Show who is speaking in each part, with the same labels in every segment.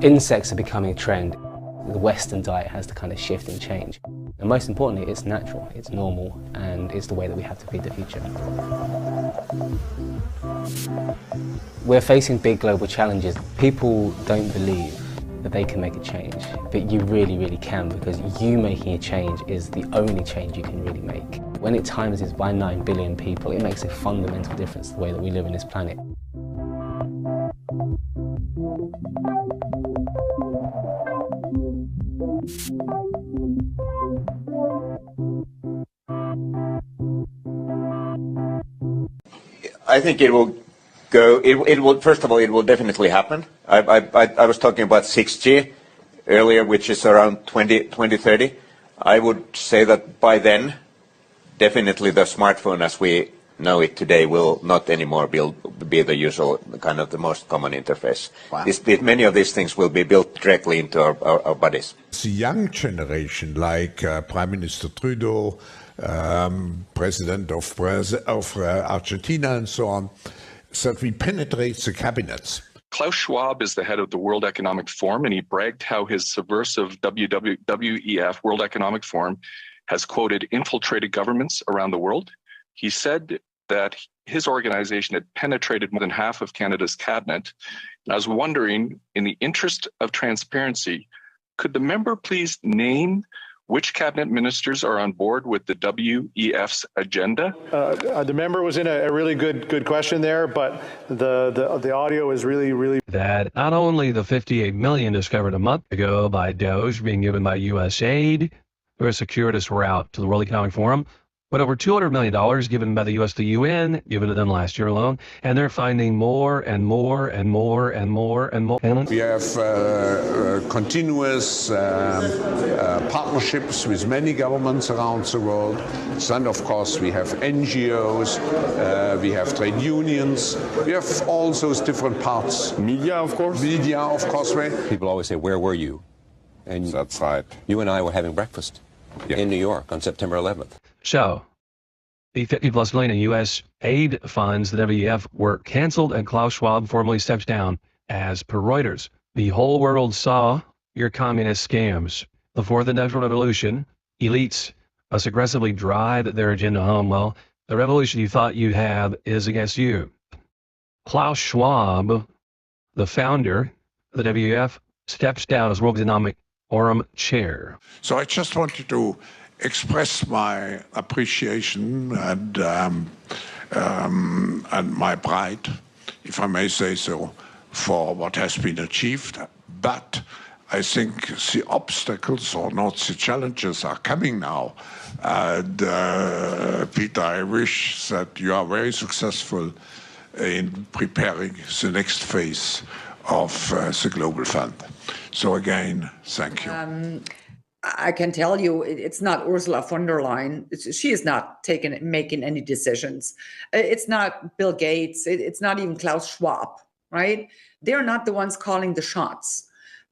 Speaker 1: Insects are becoming a trend. The Western diet has to kind of shift and change. And most importantly, it's natural, it's normal, and it's the way that we have to feed the future. We're facing big global challenges. People don't believe that they can make a change, but you really, really can, because you making a change is the only change you can really make. When it times it by 9 billion people, it makes a fundamental difference to the way that we live on this planet.
Speaker 2: I think it will go, it will, first of all, it will definitely happen. I was talking about 6G earlier, which is around 2030. I would say that by then, definitely the smartphone as we know it today will not anymore be the usual, kind of the most common interface. Wow. Many of these things will be built directly into our bodies.
Speaker 3: The young generation, like Prime Minister Trudeau, President of Argentina and so on, that we penetrate the cabinets.
Speaker 4: Klaus Schwab is the head of the World Economic Forum, and he bragged how his subversive WEF, World Economic Forum, has, quoted, infiltrated governments around the world. He said that his organization had penetrated more than half of Canada's cabinet. And I was wondering, in the interest of transparency, could the member please name which cabinet ministers are on board with the WEF's agenda?
Speaker 5: The member was in a really good question there, but the audio is really...
Speaker 6: That not only the $58 million discovered a month ago by Doge being given by USAID for a circuitous route to the World Economic Forum, but over $200 million given by the U.S. to UN, given to them last year alone, and they're finding more and more and more and more and more.
Speaker 3: We have continuous partnerships with many governments around the world. Then, of course, we have NGOs, we have trade unions, we have all those different parts.
Speaker 5: Media, of course.
Speaker 3: Media, of course.
Speaker 7: People always say, where were you? And
Speaker 3: that's right.
Speaker 7: You and I were having breakfast in New York on September 11th.
Speaker 6: So, the $50+ million in U.S. aid funds, the WEF, were canceled, and Klaus Schwab formally steps down. As per Reuters, the whole world saw your communist scams. The fourth industrial revolution, elites must aggressively drive their agenda home. Well, the revolution you thought you'd have is against you. Klaus Schwab, the founder of the WEF, steps down as World Economic Forum chair.
Speaker 3: So I just wanted to express my appreciation and my pride, if I may say so, for what has been achieved. But I think the obstacles, or not the challenges, are coming now. And Peter, I wish that you are very successful in preparing the next phase of the Global Fund. So again, thank you.
Speaker 8: I can tell you, it's not Ursula von der Leyen. She is not making any decisions. It's not Bill Gates. It's not even Klaus Schwab, right? They're not the ones calling the shots,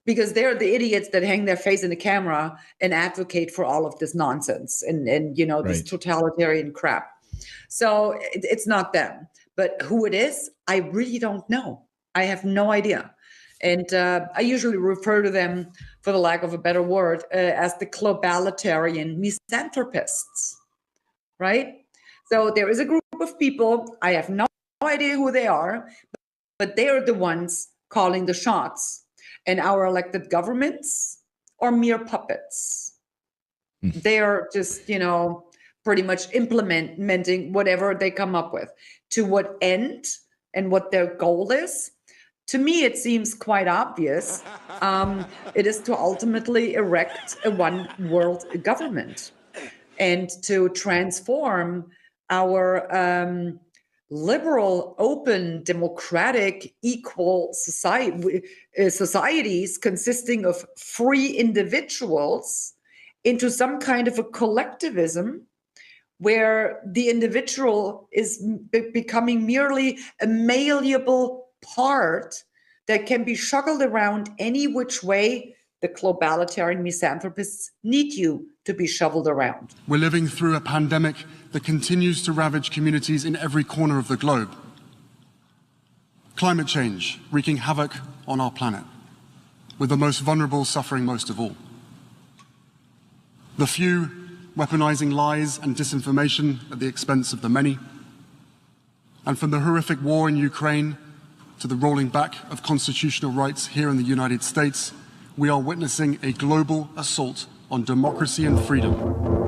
Speaker 8: because they're the idiots that hang their face in the camera and advocate for all of this nonsense and you know, this totalitarian crap. So it's not them. But who it is, I really don't know. I have no idea. And I usually refer to them, for the lack of a better word, as the globalitarian misanthropists, right? So there is a group of people, I have no idea who they are, but they are the ones calling the shots. And our elected governments are mere puppets. They are just, you know, pretty much implementing whatever they come up with. To what end and what their goal is, to me, it seems quite obvious. It is to ultimately erect a one world government and to transform our liberal, open, democratic, equal societies consisting of free individuals into some kind of a collectivism where the individual is becoming merely a malleable part that can be shuttled around any which way the globalitarian misanthropists need you to be shoveled around.
Speaker 9: We're living through a pandemic that continues to ravage communities in every corner of the globe. Climate change wreaking havoc on our planet. with the most vulnerable suffering most of all. The few weaponizing lies and disinformation at the expense of the many. And from the horrific war in Ukraine to the rolling back of constitutional rights here in the United States, we are witnessing a global assault on democracy and freedom.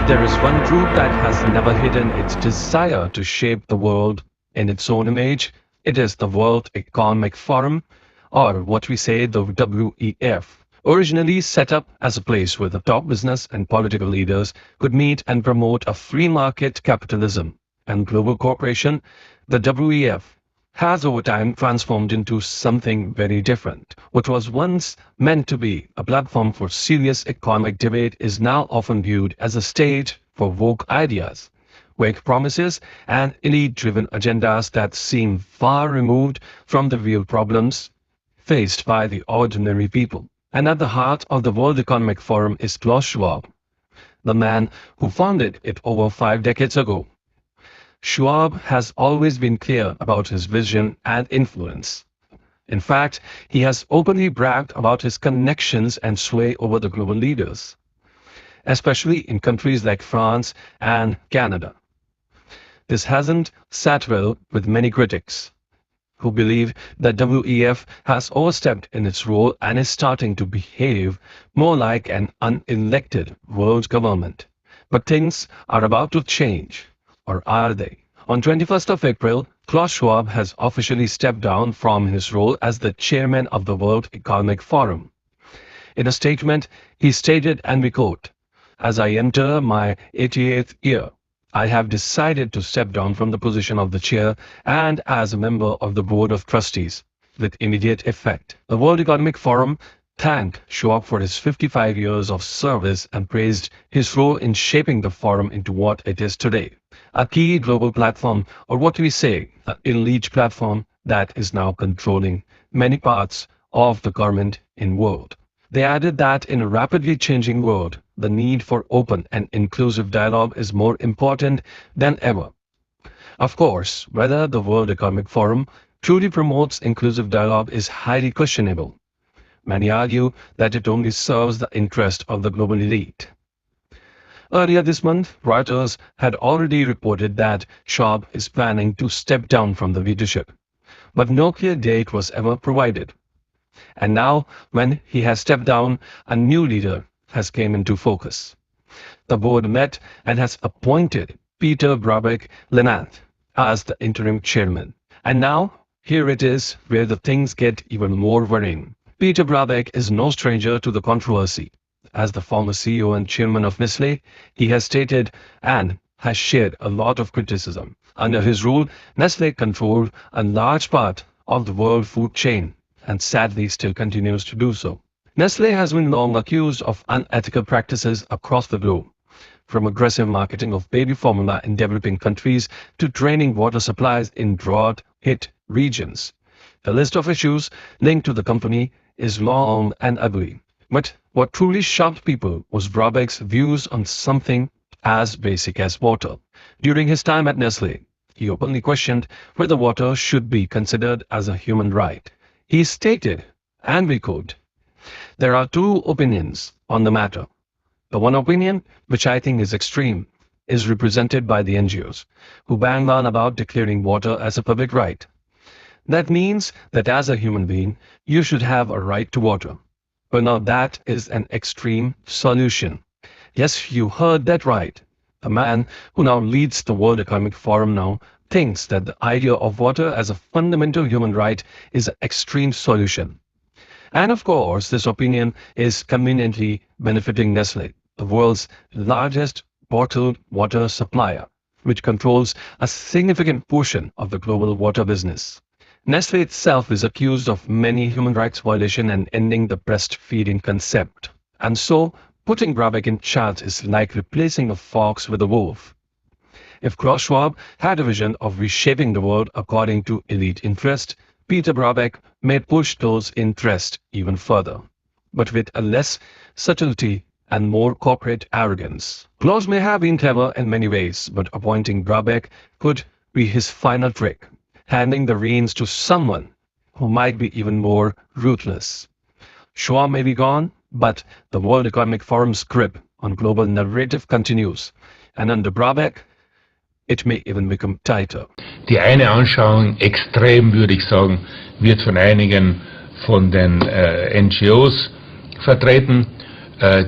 Speaker 6: There is one group that has never hidden its desire to shape the world in its own image. It is the World Economic Forum, or what we say the WEF. Originally set up as a place where the top business and political leaders could meet and promote a free market capitalism and global cooperation, the WEF has over time transformed into something very different. What was once meant to be a platform for serious economic debate is now often viewed as a stage for woke ideas, vague promises, and elite-driven agendas that seem far removed from the real problems faced by the ordinary people. And at the heart of the World Economic Forum is Klaus Schwab, the man who founded it over 5 decades ago. Schwab has always been clear about his vision and influence. In fact, he has openly bragged about his connections and sway over the global leaders. especially in countries like France and Canada. This hasn't sat well with many critics, who believe that WEF has overstepped in its role and is starting to behave more like an unelected world government. But things are about to change, or are they? On 21st of April, Klaus Schwab has officially stepped down from his role as the chairman of the World Economic Forum. In a statement, he stated, and we quote, "As I enter my 88th year, I have decided to step down from the position of the chair and as a member of the board of trustees with immediate effect." The World Economic Forum thanked Schwab for his 55 years of service and praised his role in shaping the forum into what it is today, a key global platform, or what we say, an elite platform that is now controlling many parts of the government in the world. They added that in a rapidly changing world, the need for open and inclusive dialogue is more important than ever. Of course, whether the World Economic Forum truly promotes inclusive dialogue is highly questionable. Many argue that it only serves the interest of the global elite. Earlier this month, Reuters had already reported that Schwab is planning to step down from the leadership, but no clear date was ever provided. And now, when he has stepped down, a new leader has come into focus. The board met and has appointed Peter Brabeck-Letmathe as the interim chairman. And now, here it is where the things get even more worrying. Peter Brabeck is no stranger to the controversy. As the former CEO and chairman of Nestlé, he has stated and has shared a lot of criticism. Under his rule, Nestlé controlled a large part of the world food chain, and sadly still continues to do so. Nestlé has been long accused of unethical practices across the globe, from aggressive marketing of baby formula in developing countries to draining water supplies in drought-hit regions. The list of issues linked to the company is long and ugly. But what truly shocked people was Brabeck's views on something as basic as water. During his time at Nestlé, he openly questioned whether water should be considered as a human right. He stated, and we quote, "There are two opinions on the matter. The one opinion, which I think is extreme, is represented by the NGOs, who bang on about declaring water as a public right. That means that as a human being, you should have a right to water. But now that is an extreme solution. Yes, you heard that right. The man who now leads the World Economic Forum now thinks that the idea of water as a fundamental human right is an extreme solution. And of course, this opinion is conveniently benefiting Nestlé, the world's largest bottled water supplier, which controls a significant portion of the global water business. Nestlé itself is accused of many human rights violations and ending the breastfeeding concept. And so, putting Brabeck in charge is like replacing a fox with a wolf. If Klaus Schwab had a vision of reshaping the world according to elite interest, Peter Brabeck may push those interests even further, but with a less subtlety and more corporate arrogance. Klaus may have been clever in many ways, but appointing Brabeck could be his final trick, handing the reins to someone who might be even more ruthless. Schwab may be gone, but the World Economic Forum's grip on global narrative continues, and under Brabeck, it may even become tighter.
Speaker 10: Die eine Anschauung, extrem würde ich sagen, wird von einigen von den NGOs vertreten,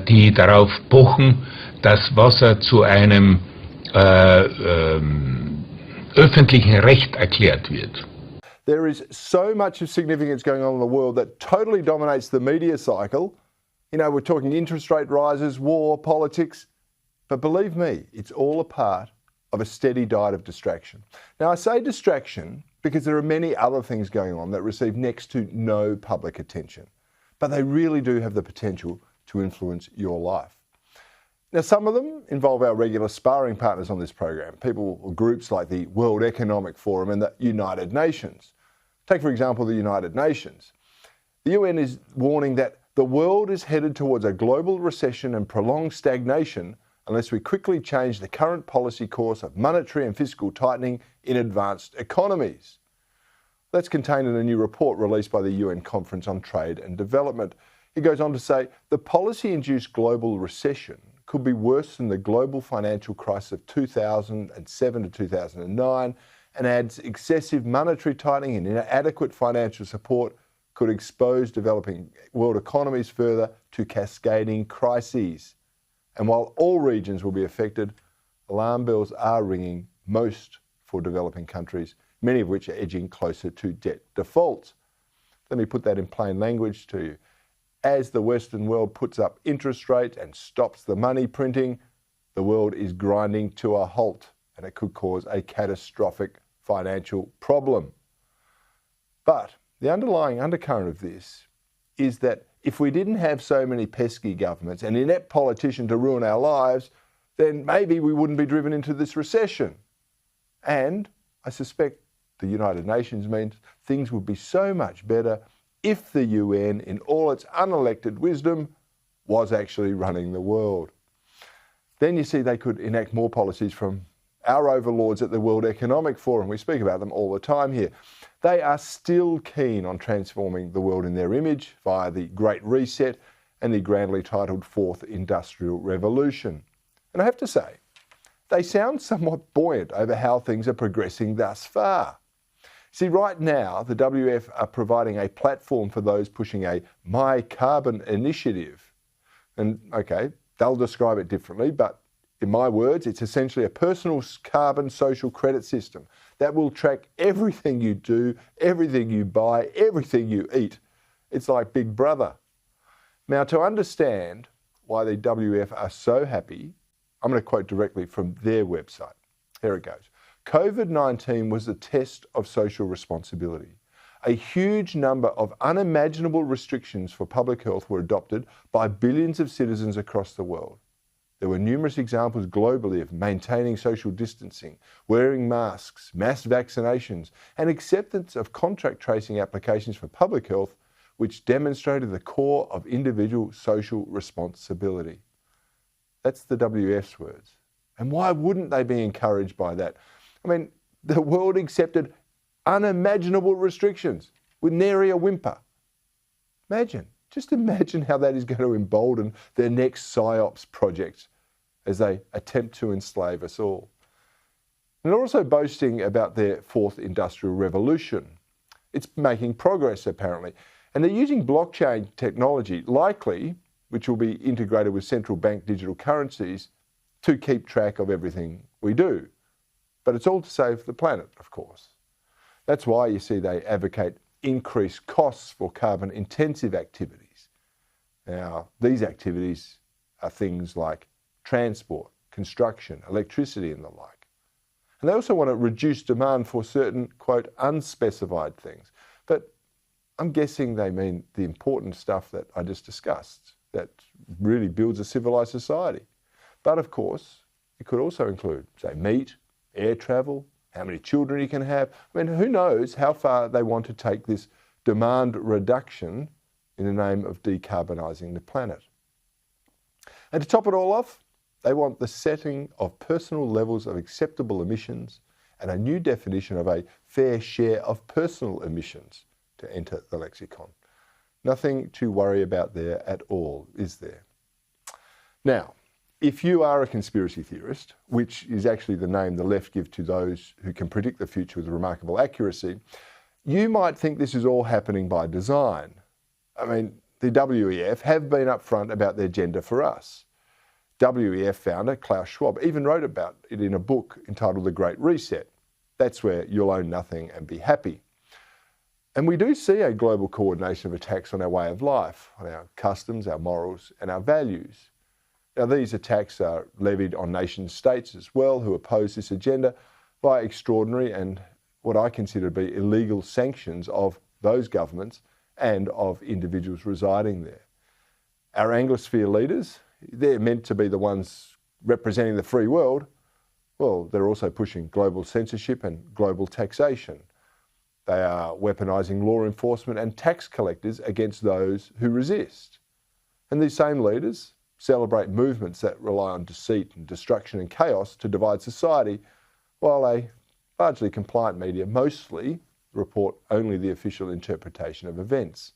Speaker 10: die darauf pochen, dass Wasser zu einem öffentlichen Recht erklärt wird.
Speaker 11: There is so much of significance going on in the world that totally dominates the media cycle. You know, we're talking interest rate rises, war, politics, but believe me, it's all a part of a steady diet of distraction. Now, I say distraction because there are many other things going on that receive next to no public attention, but they really do have the potential to influence your life. Now, some of them involve our regular sparring partners on this program, people or groups like the World Economic Forum and the United Nations. Take, for example, the United Nations. The UN is warning that the world is headed towards a global recession and prolonged stagnation unless we quickly change the current policy course of monetary and fiscal tightening in advanced economies. That's contained in a new report released by the UN Conference on Trade and Development. It goes on to say the policy-induced global recession could be worse than the global financial crisis of 2007 to 2009, and adds excessive monetary tightening and inadequate financial support could expose developing world economies further to cascading crises. And while all regions will be affected, alarm bells are ringing most for developing countries, many of which are edging closer to debt default. Let me put that in plain language to you. As the Western world puts up interest rates and stops the money printing, the world is grinding to a halt, and it could cause a catastrophic financial problem. But the underlying undercurrent of this is that if we didn't have so many pesky governments and inept politicians to ruin our lives, then maybe we wouldn't be driven into this recession. And I suspect the United Nations means things would be so much better if the UN, in all its unelected wisdom, was actually running the world. Then you see they could enact more policies from our overlords at the World Economic Forum. We speak about them all the time here. They are still keen on transforming the world in their image via the Great Reset and the grandly titled Fourth Industrial Revolution. And I have to say, they sound somewhat buoyant over how things are progressing thus far. See, right now, the WEF are providing a platform for those pushing a My Carbon initiative. And okay, they'll describe it differently, but in my words, it's essentially a personal carbon social credit system that will track everything you do, everything you buy, everything you eat. It's like Big Brother. Now, to understand why the WEF are so happy, I'm going to quote directly from their website. Here it goes. COVID-19 was a test of social responsibility. A huge number of unimaginable restrictions for public health were adopted by billions of citizens across the world. There were numerous examples globally of maintaining social distancing, wearing masks, mass vaccinations, and acceptance of contact tracing applications for public health, which demonstrated the core of individual social responsibility. That's the WEF's words. And why wouldn't they be encouraged by that? I mean, the world accepted unimaginable restrictions with nary a whimper. Just imagine how that is going to embolden their next PSYOPs project as they attempt to enslave us all. And they're also boasting about their fourth industrial revolution. It's making progress, apparently. And they're using blockchain technology, likely, which will be integrated with central bank digital currencies, to keep track of everything we do. But it's all to save the planet, of course. That's why you see they advocate increased costs for carbon-intensive activities. Now, these activities are things like transport, construction, electricity and the like. And they also want to reduce demand for certain, quote, unspecified things. But I'm guessing they mean the important stuff that I just discussed, that really builds a civilised society. But of course, it could also include, say, meat, air travel, how many children you can have. I mean, who knows how far they want to take this demand reduction in the name of decarbonising the planet. And to top it all off, they want the setting of personal levels of acceptable emissions and a new definition of a fair share of personal emissions to enter the lexicon. Nothing to worry about there at all, is there? Now, if you are a conspiracy theorist, which is actually the name the left give to those who can predict the future with remarkable accuracy, you might think this is all happening by design. I mean, the WEF have been upfront about their agenda for us. WEF founder Klaus Schwab even wrote about it in a book entitled The Great Reset. That's where you'll own nothing and be happy. And we do see a global coordination of attacks on our way of life, on our customs, our morals and our values. Now, these attacks are levied on nation states as well, who oppose this agenda by extraordinary and what I consider to be illegal sanctions of those governments and of individuals residing there. Our Anglosphere leaders, they're meant to be the ones representing the free world. Well, they're also pushing global censorship and global taxation. They are weaponising law enforcement and tax collectors against those who resist. And these same leaders celebrate movements that rely on deceit and destruction and chaos to divide society, while a largely compliant media mostly report only the official interpretation of events.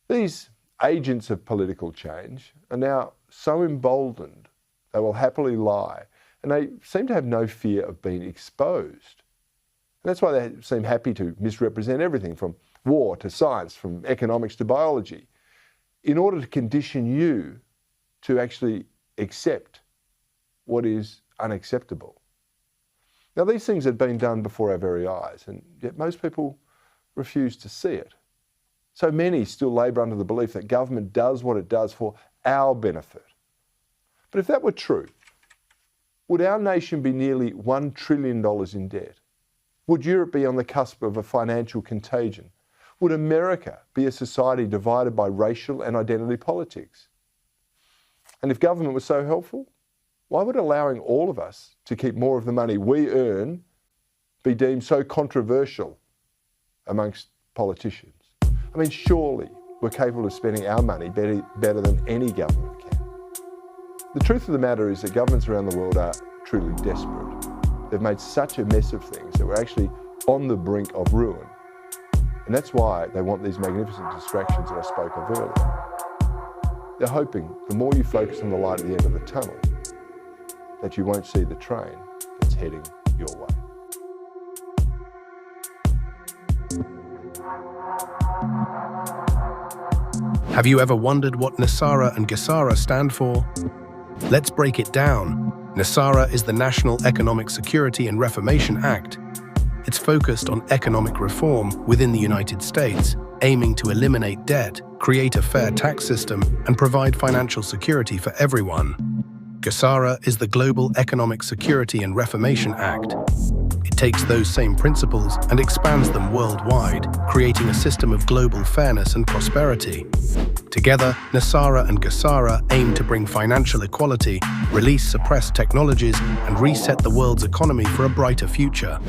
Speaker 11: These agents of political change are now so emboldened they will happily lie, and they seem to have no fear of being exposed. And that's why they seem happy to misrepresent everything from war to science, from economics to biology, in order to condition you to actually accept what is unacceptable. Now, these things had been done before our very eyes, and yet most people refuse to see it. So many still labour under the belief that government does what it does for our benefit. But if that were true, would our nation be nearly $1 trillion in debt? Would Europe be on the cusp of a financial contagion? Would America be a society divided by racial and identity politics? And if government was so helpful, why would allowing all of us to keep more of the money we earn be deemed so controversial amongst politicians? I mean, surely we're capable of spending our money better than any government can. The truth of the matter is that governments around the world are truly desperate. They've made such a mess of things that we're actually on the brink of ruin. And that's why they want these magnificent distractions that I spoke of earlier. They're hoping the more you focus on the light at the end of the tunnel, that you won't see the train that's heading your way.
Speaker 12: Have you ever wondered what NESARA and GESARA stand for? Let's break it down. NESARA is the National Economic Security and Reformation Act. It's focused on economic reform within the United States, aiming to eliminate debt, create a fair tax system, and provide financial security for everyone. GESARA is the Global Economic Security and Reformation Act. It takes those same principles and expands them worldwide, creating a system of global fairness and prosperity. Together, NESARA and GESARA aim to bring financial equality, release suppressed technologies, and reset the world's economy for a brighter future.